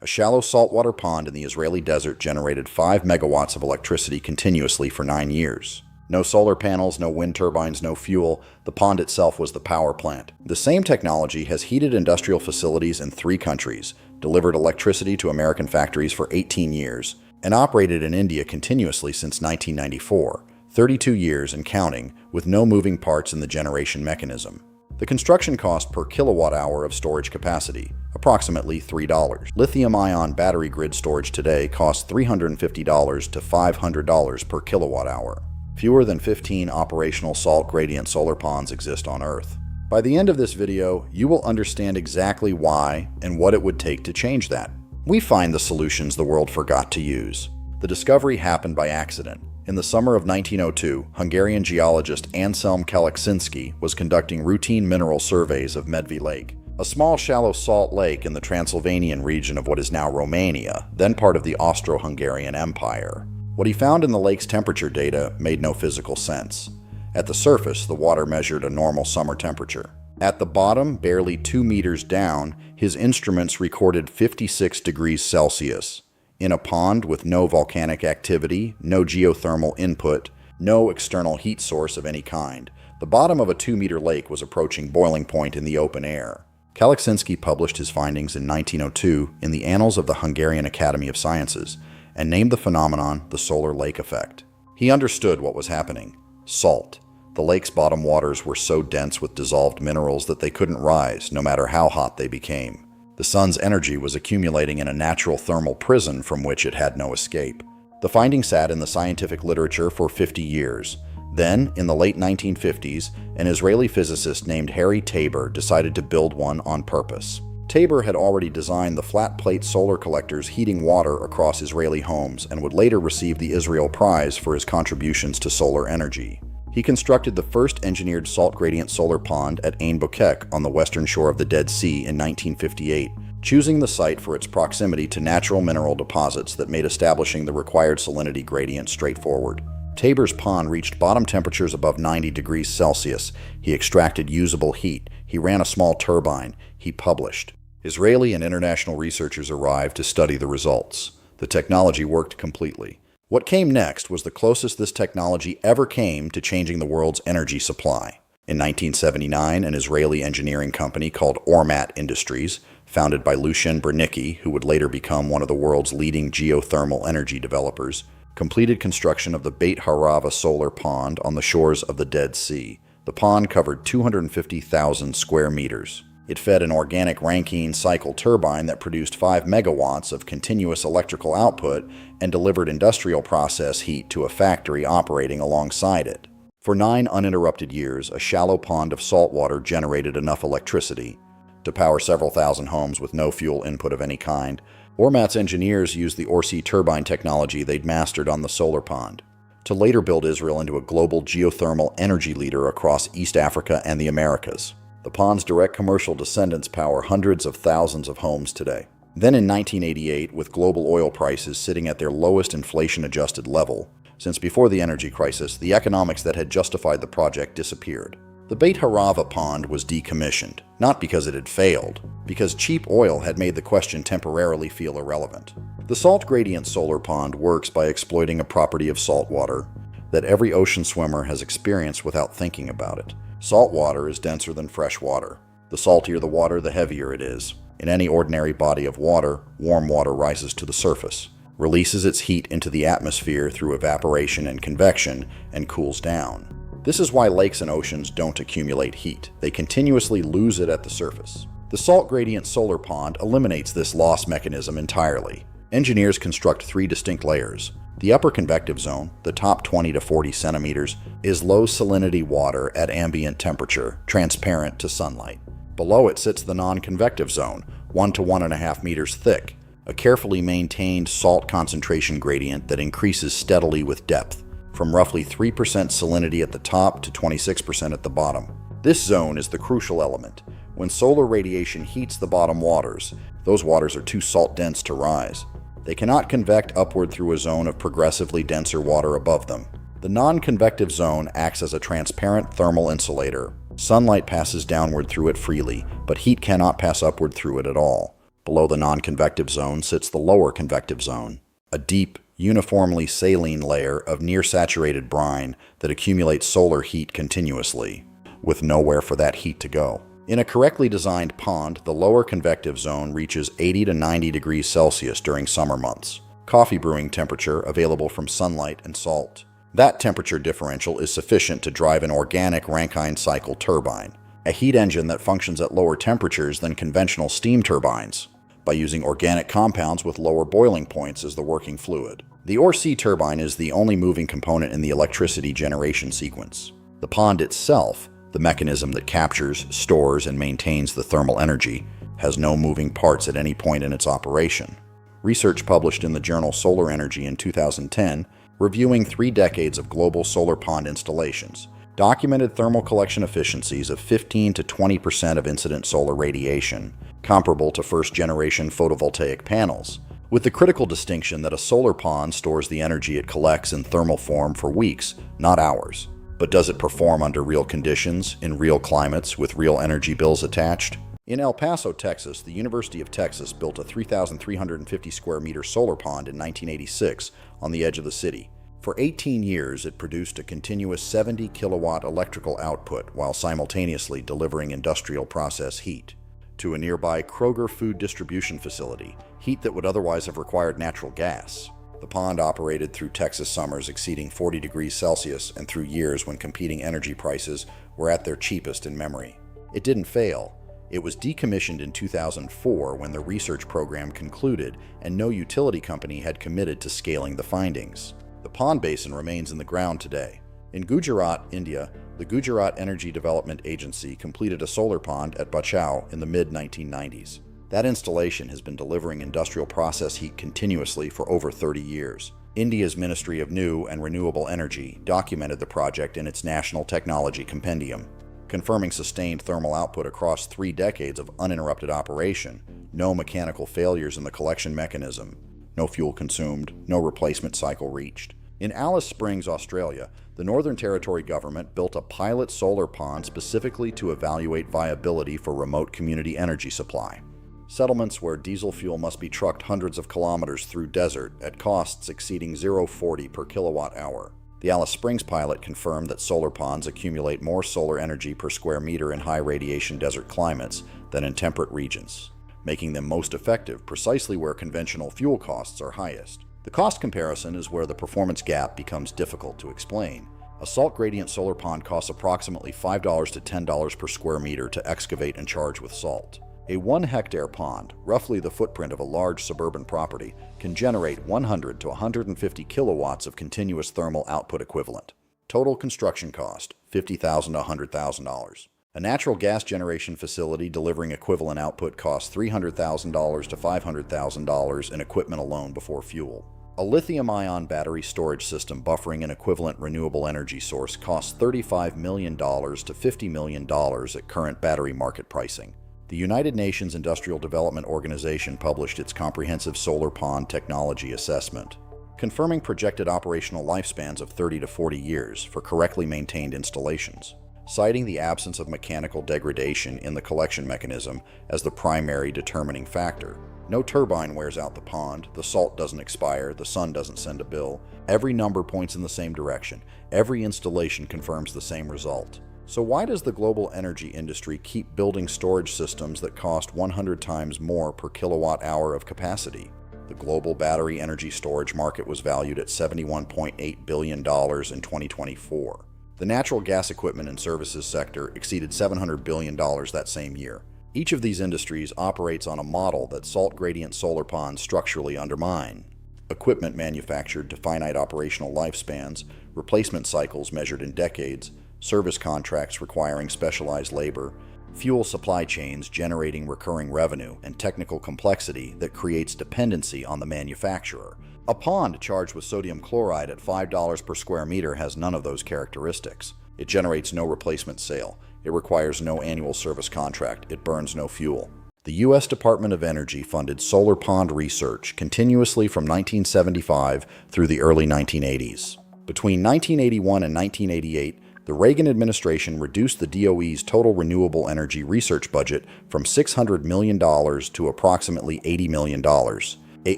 A shallow saltwater pond in the Israeli desert generated 5 megawatts of electricity continuously for 9 years. No solar panels, no wind turbines, no fuel. The pond itself was the power plant. The same technology has heated industrial facilities in 3 countries, delivered electricity to American factories for 18 years, and operated in India continuously since 1994, 32 years and counting, with no moving parts in the generation mechanism. The construction cost per kilowatt hour of storage capacity, approximately $3. Lithium-ion battery grid storage today costs $350 to $500 per kilowatt hour. Fewer than 15 operational salt gradient solar ponds exist on Earth. By the end of this video, you will understand exactly why and what it would take to change that. We find the solutions the world forgot to use. The discovery happened by accident. In the summer of 1902, Hungarian geologist Anselm Kalaksinski was conducting routine mineral surveys of Medvy Lake, a small shallow salt lake in the Transylvanian region of what is now Romania, then part of the Austro-Hungarian Empire. What he found in the lake's temperature data made no physical sense. At the surface, the water measured a normal summer temperature. At the bottom, barely 2 meters down, his instruments recorded 56 degrees Celsius. In a pond with no volcanic activity, no geothermal input, no external heat source of any kind, the bottom of a 2-meter lake was approaching boiling point in the open air. Kalaksinski published his findings in 1902 in the Annals of the Hungarian Academy of Sciences and named the phenomenon the solar lake effect. He understood what was happening. Salt. The lake's bottom waters were so dense with dissolved minerals that they couldn't rise, no matter how hot they became. The sun's energy was accumulating in a natural thermal prison from which it had no escape. The finding sat in the scientific literature for 50 years. Then, in the late 1950s, an Israeli physicist named Harry Tabor decided to build one on purpose. Tabor had already designed the flat-plate solar collectors heating water across Israeli homes and would later receive the Israel Prize for his contributions to solar energy. He constructed the first engineered salt gradient solar pond at Ein Bokek on the western shore of the Dead Sea in 1958, choosing the site for its proximity to natural mineral deposits that made establishing the required salinity gradient straightforward. Tabor's pond reached bottom temperatures above 90 degrees Celsius. He extracted usable heat. He ran a small turbine. He published. Israeli and international researchers arrived to study the results. The technology worked completely. What came next was the closest this technology ever came to changing the world's energy supply. In 1979, an Israeli engineering company called Ormat Industries, founded by Lucien Bernicki, who would later become one of the world's leading geothermal energy developers, completed construction of the Beit HaArava solar pond on the shores of the Dead Sea. The pond covered 250,000 square meters. It fed an organic Rankine cycle turbine that produced 5 megawatts of continuous electrical output and delivered industrial process heat to a factory operating alongside it. For 9 uninterrupted years, a shallow pond of salt water generated enough electricity to power several thousand homes with no fuel input of any kind. Ormat's engineers used the Orsi turbine technology they'd mastered on the solar pond to later build Israel into a global geothermal energy leader across East Africa and the Americas. The pond's direct commercial descendants power hundreds of thousands of homes today. Then in 1988, with global oil prices sitting at their lowest inflation-adjusted level since before the energy crisis, the economics that had justified the project disappeared. The Beit HaArava pond was decommissioned, not because it had failed, because cheap oil had made the question temporarily feel irrelevant. The salt gradient solar pond works by exploiting a property of salt water that every ocean swimmer has experienced without thinking about it. Salt water is denser than fresh water. The saltier the water, the heavier it is. In any ordinary body of water, warm water rises to the surface, releases its heat into the atmosphere through evaporation and convection, and cools down. This is why lakes and oceans don't accumulate heat. They continuously lose it at the surface. The salt gradient solar pond eliminates this loss mechanism entirely. Engineers construct 3 distinct layers. The upper convective zone, the top 20 to 40 centimeters, is low salinity water at ambient temperature, transparent to sunlight. Below it sits the non-convective zone, 1 to 1.5 meters thick, a carefully maintained salt concentration gradient that increases steadily with depth, from roughly 3% salinity at the top to 26% at the bottom. This zone is the crucial element. When solar radiation heats the bottom waters, those waters are too salt-dense to rise. They cannot convect upward through a zone of progressively denser water above them. The non-convective zone acts as a transparent thermal insulator. Sunlight passes downward through it freely, but heat cannot pass upward through it at all. Below the non-convective zone sits the lower convective zone, a deep, uniformly saline layer of near-saturated brine that accumulates solar heat continuously, with nowhere for that heat to go. In a correctly designed pond, the lower convective zone reaches 80 to 90 degrees Celsius during summer months, coffee brewing temperature available from sunlight and salt. That temperature differential is sufficient to drive an organic Rankine cycle turbine, a heat engine that functions at lower temperatures than conventional steam turbines, by using organic compounds with lower boiling points as the working fluid. The OR-C turbine is the only moving component in the electricity generation sequence. The pond itself, the mechanism that captures, stores, and maintains the thermal energy, has no moving parts at any point in its operation. Research published in the journal Solar Energy in 2010, reviewing 3 decades of global solar pond installations, documented thermal collection efficiencies of 15 to 20% of incident solar radiation, comparable to first-generation photovoltaic panels, with the critical distinction that a solar pond stores the energy it collects in thermal form for weeks, not hours. But does it perform under real conditions, in real climates, with real energy bills attached? In El Paso, Texas, the University of Texas built a 3,350 square meter solar pond in 1986 on the edge of the city. For 18 years, it produced a continuous 70 kilowatt electrical output while simultaneously delivering industrial process heat to a nearby Kroger food distribution facility, heat that would otherwise have required natural gas. The pond operated through Texas summers exceeding 40 degrees Celsius and through years when competing energy prices were at their cheapest in memory. It didn't fail. It was decommissioned in 2004 when the research program concluded and no utility company had committed to scaling the findings. The pond basin remains in the ground today. In Gujarat, India, the Gujarat Energy Development Agency completed a solar pond at Bachau in the mid-1990s. That installation has been delivering industrial process heat continuously for over 30 years. India's Ministry of New and Renewable Energy documented the project in its National Technology Compendium, confirming sustained thermal output across 3 decades of uninterrupted operation, no mechanical failures in the collection mechanism, no fuel consumed, no replacement cycle reached. In Alice Springs, Australia, the Northern Territory government built a pilot solar pond specifically to evaluate viability for remote community energy supply. Settlements where diesel fuel must be trucked hundreds of kilometers through desert at costs exceeding $0.40 per kilowatt hour. The Alice Springs pilot confirmed that solar ponds accumulate more solar energy per square meter in high radiation desert climates than in temperate regions, making them most effective precisely where conventional fuel costs are highest. The cost comparison is where the performance gap becomes difficult to explain. A salt gradient solar pond costs approximately $5 to $10 per square meter to excavate and charge with salt. A 1-hectare pond, roughly the footprint of a large suburban property, can generate 100 to 150 kilowatts of continuous thermal output equivalent. Total construction cost, $50,000 to $100,000. A natural gas generation facility delivering equivalent output costs $300,000 to $500,000 in equipment alone before fuel. A lithium-ion battery storage system buffering an equivalent renewable energy source costs $35 million to $50 million at current battery market pricing. The United Nations Industrial Development Organization published its comprehensive solar pond technology assessment, confirming projected operational lifespans of 30 to 40 years for correctly maintained installations, citing the absence of mechanical degradation in the collection mechanism as the primary determining factor. No turbine wears out the pond, the salt doesn't expire, the sun doesn't send a bill. Every number points in the same direction. Every installation confirms the same result. So why does the global energy industry keep building storage systems that cost 100 times more per kilowatt hour of capacity? The global battery energy storage market was valued at $71.8 billion in 2024. The natural gas equipment and services sector exceeded $700 billion that same year. Each of these industries operates on a model that salt gradient solar ponds structurally undermine. Equipment manufactured to finite operational lifespans, replacement cycles measured in decades, service contracts requiring specialized labor, fuel supply chains generating recurring revenue, and technical complexity that creates dependency on the manufacturer. A pond charged with sodium chloride at $5 per square meter has none of those characteristics. It generates no replacement sale. It requires no annual service contract. It burns no fuel. The U.S. Department of Energy funded solar pond research continuously from 1975 through the early 1980s. Between 1981 and 1988, the The Reagan administration reduced the DOE's total renewable energy research budget from $600 million to approximately $80 million. A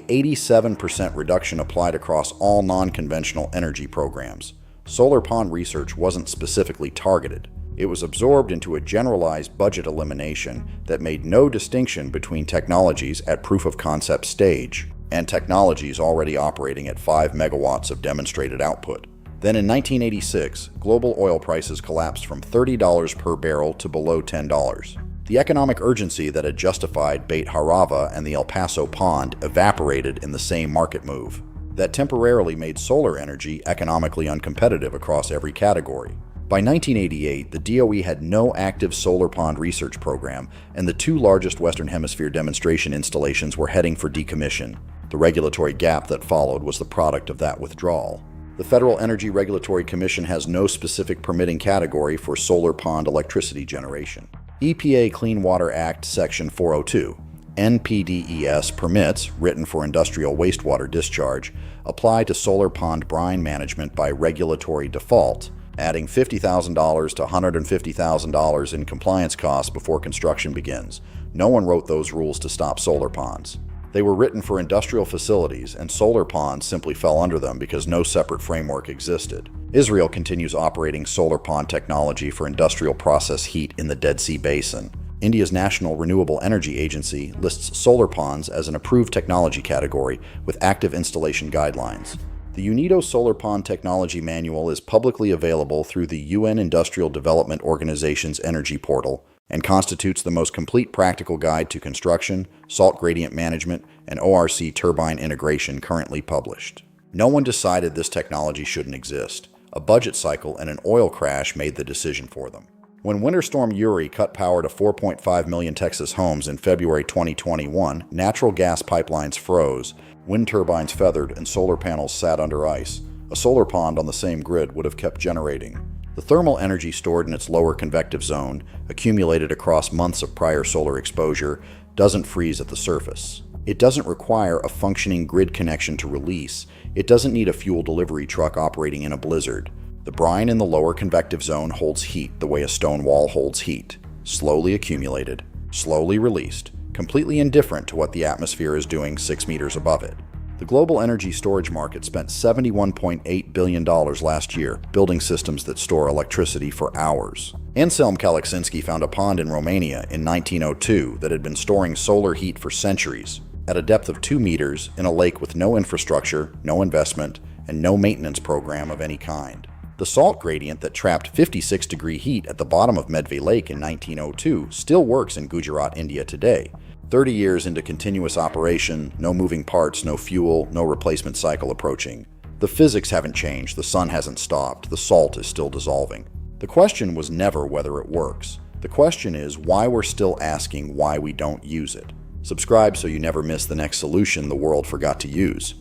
87% reduction applied across all non-conventional energy programs. Solar pond research wasn't specifically targeted. It was absorbed into a generalized budget elimination that made no distinction between technologies at proof-of-concept stage and technologies already operating at 5 megawatts of demonstrated output. Then in 1986, global oil prices collapsed from $30 per barrel to below $10. The economic urgency that had justified Beit HaArava and the El Paso pond evaporated in the same market move. That temporarily made solar energy economically uncompetitive across every category. By 1988, the DOE had no active solar pond research program, and the two largest Western Hemisphere demonstration installations were heading for decommission. The regulatory gap that followed was the product of that withdrawal. The Federal Energy Regulatory Commission has no specific permitting category for solar pond electricity generation. EPA Clean Water Act Section 402, NPDES permits, written for industrial wastewater discharge, apply to solar pond brine management by regulatory default, adding $50,000 to $150,000 in compliance costs before construction begins. No one wrote those rules to stop solar ponds. They were written for industrial facilities, and solar ponds simply fell under them because no separate framework existed. Israel continues operating solar pond technology for industrial process heat in the Dead Sea Basin. India's National Renewable Energy Agency lists solar ponds as an approved technology category with active installation guidelines. The UNIDO Solar Pond Technology Manual is publicly available through the UN Industrial Development Organization's Energy Portal and constitutes the most complete practical guide to construction, salt gradient management, and ORC turbine integration currently published. No one decided this technology shouldn't exist. A budget cycle and an oil crash made the decision for them. When Winter Storm Uri cut power to 4.5 million Texas homes in February 2021, natural gas pipelines froze, wind turbines feathered, and solar panels sat under ice. A solar pond on the same grid would have kept generating. The thermal energy stored in its lower convective zone, accumulated across months of prior solar exposure, doesn't freeze at the surface. It doesn't require a functioning grid connection to release. It doesn't need a fuel delivery truck operating in a blizzard. The brine in the lower convective zone holds heat the way a stone wall holds heat. Slowly accumulated, slowly released, completely indifferent to what the atmosphere is doing 6 meters above it. The global energy storage market spent $71.8 billion last year building systems that store electricity for hours. Anselm Kalaksinski found a pond in Romania in 1902 that had been storing solar heat for centuries, at a depth of 2 meters in a lake with no infrastructure, no investment, and no maintenance program of any kind. The salt gradient that trapped 56-degree heat at the bottom of Medve Lake in 1902 still works in Gujarat, India today. 30 years into continuous operation, no moving parts, no fuel, no replacement cycle approaching. The physics haven't changed, the sun hasn't stopped, the salt is still dissolving. The question was never whether it works. The question is why we're still asking why we don't use it. Subscribe so you never miss the next solution the world forgot to use.